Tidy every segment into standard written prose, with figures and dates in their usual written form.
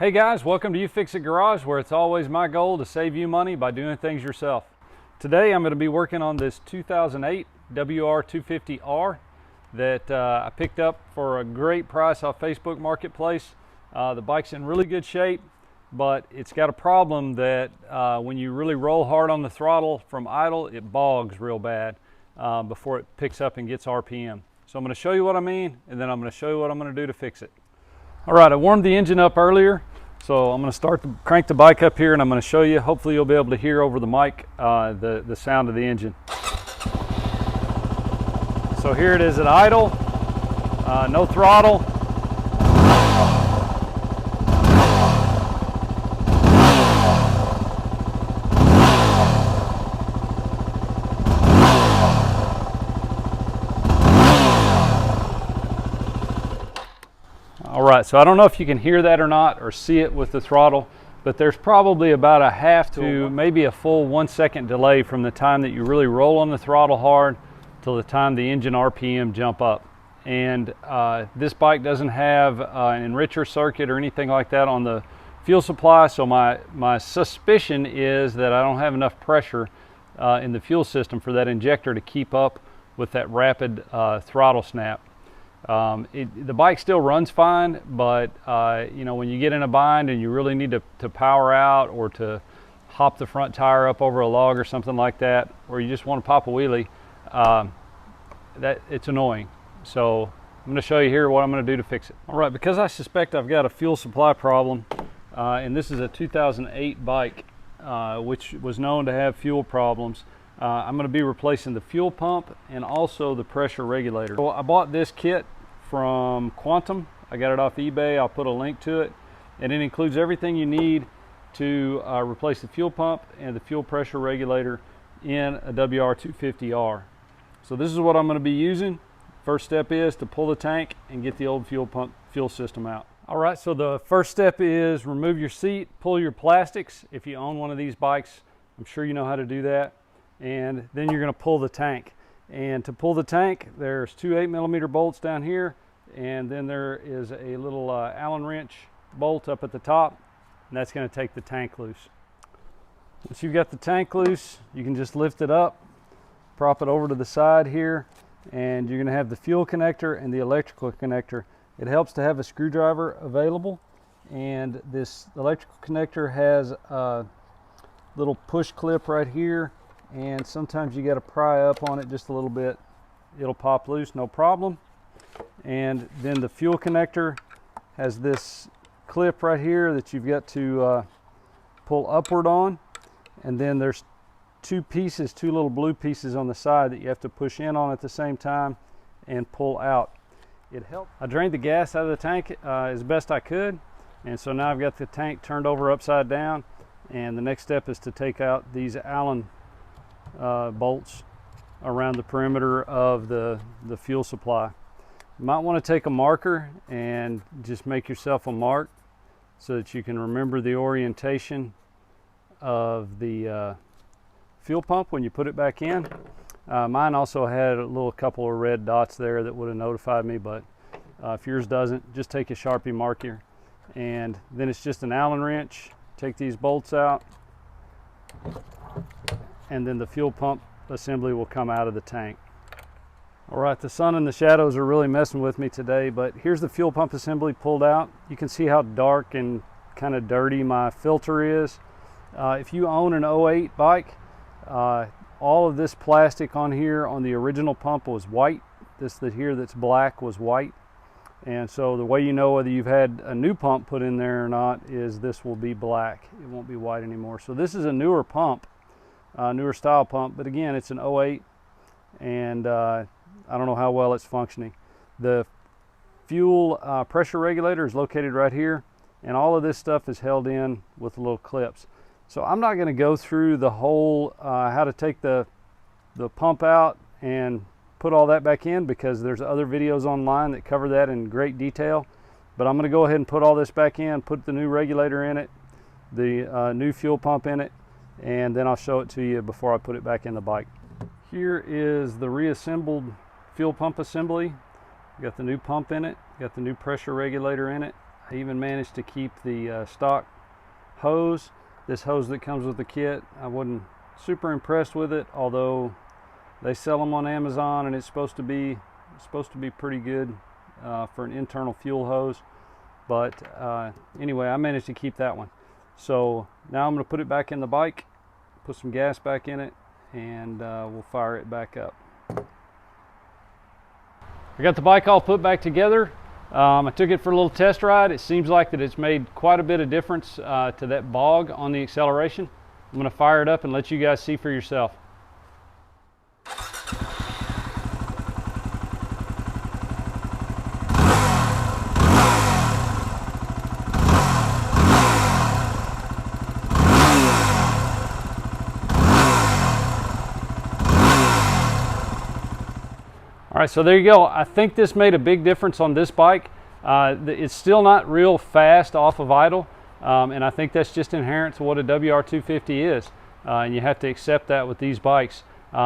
Hey guys, welcome to You Fix It Garage, where it's always my goal to save you money by doing things yourself. Today I'm going to be working on this 2008 WR250R that I picked up for a great price off Facebook Marketplace. The bike's in really good shape, but it's got a problem that when you really roll hard on the throttle from idle, it bogs real bad before it picks up and gets RPM. So I'm going to show you what I mean, and then I'm going to show you what I'm going to do to fix it. All right, I warmed the engine up earlier, so I'm going to crank the bike up here, and I'm going to show you. Hopefully you'll be able to hear over the mic the sound of the engine. So here it is at idle, no throttle. All right, so I don't know if you can hear that or not, or see it with the throttle, but there's probably about a half to maybe a full 1 second delay from the time that you really roll on the throttle hard till the time the engine RPM jump up. And this bike doesn't have an enricher circuit or anything like that on the fuel supply, so my suspicion is that I don't have enough pressure in the fuel system for that injector to keep up with that rapid throttle snap. The bike still runs fine, but you know, when you get in a bind and you really need to power out or to hop the front tire up over a log or something like that, or you just want to pop a wheelie, that it's annoying. So I'm going to show you here what I'm going to do to fix it. All right, because I suspect I've got a fuel supply problem, and this is a 2008 bike, which was known to have fuel problems. I'm going to be replacing the fuel pump and also the pressure regulator. So I bought this kit from Quantum. I got it off eBay. I'll put a link to it, and it includes everything you need to replace the fuel pump and the fuel pressure regulator in a WR250R. So this is what I'm going to be using. First step is to pull the tank and get the old fuel system out. All right, so the first step is remove your seat, pull your plastics. If you own one of these bikes, I'm sure you know how to do that. And then you're going to pull the tank. And to pull the tank, there's two 8mm bolts down here, and then there is a little Allen wrench bolt up at the top, and that's going to take the tank loose. Once you've got the tank loose, you can just lift it up, prop it over to the side here, and you're going to have the fuel connector and the electrical connector. It helps to have a screwdriver available, and this electrical connector has a little push clip right here, and sometimes you got to pry up on it just a little bit. It'll pop loose, no problem. And then the fuel connector has this clip right here that you've got to pull upward on, and then there's two little blue pieces on the side that you have to push in on at the same time and pull out. It helped. I drained the gas out of the tank as best I could, and so now I've got the tank turned over upside down, and the next step is to take out these Allen bolts around the perimeter of the fuel supply. You might want to take a marker and just make yourself a mark so that you can remember the orientation of the fuel pump when you put it back in. Mine also had a couple of red dots there that would have notified me, but if yours doesn't, just take a Sharpie marker, and then it's just an Allen wrench. Take these bolts out, and then the fuel pump assembly will come out of the tank. All right, the sun and the shadows are really messing with me today, but here's the fuel pump assembly pulled out. You can see how dark and kind of dirty my filter is. If you own an 08 bike, all of this plastic on here on the original pump was white. This here that's black was white. And so the way you know whether you've had a new pump put in there or not is this will be black. It won't be white anymore. So this is a newer pump. Newer style pump, but again, it's an 08, and I don't know how well it's functioning. The fuel pressure regulator is located right here, and all of this stuff is held in with little clips. So I'm not going to go through the whole how to take the pump out and put all that back in, because there's other videos online that cover that in great detail. But I'm going to go ahead and put all this back in, put the new regulator in it, the new fuel pump in it, and then I'll show it to you before I put it back in the bike. Here is the reassembled fuel pump assembly. Got the new pump in it, got the new pressure regulator in it. I I even managed to keep the stock hose, this hose that comes with the kit. I wasn't super impressed with it, although they sell them on Amazon and it's supposed to be pretty good for an internal fuel hose. But anyway, I managed to keep that one. So now I'm going to put it back in the bike, put some gas back in it, and we'll fire it back up. I got the bike all put back together. I took it for a little test ride. It seems like that it's made quite a bit of difference to that bog on the acceleration. I'm going to fire it up and let you guys see for yourself. All right, so there you go. I think this made a big difference on this bike. It's still not real fast off of idle, and I think that's just inherent to what a WR250 is, and you have to accept that with these bikes.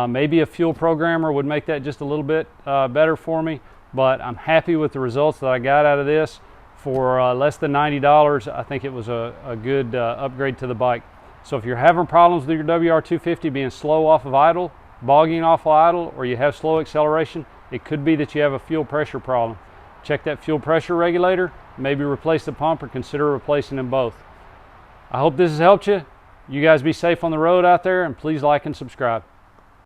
Maybe a fuel programmer would make that just a little bit better for me, but I'm happy with the results that I got out of this. For less than $90, I think it was a good upgrade to the bike. So if you're having problems with your WR250 being slow off of idle, bogging off of idle, or you have slow acceleration, it could be that you have a fuel pressure problem. Check that fuel pressure regulator, maybe replace the pump, or consider replacing them both. I hope this has helped you. You guys be safe on the road out there, and please like and subscribe.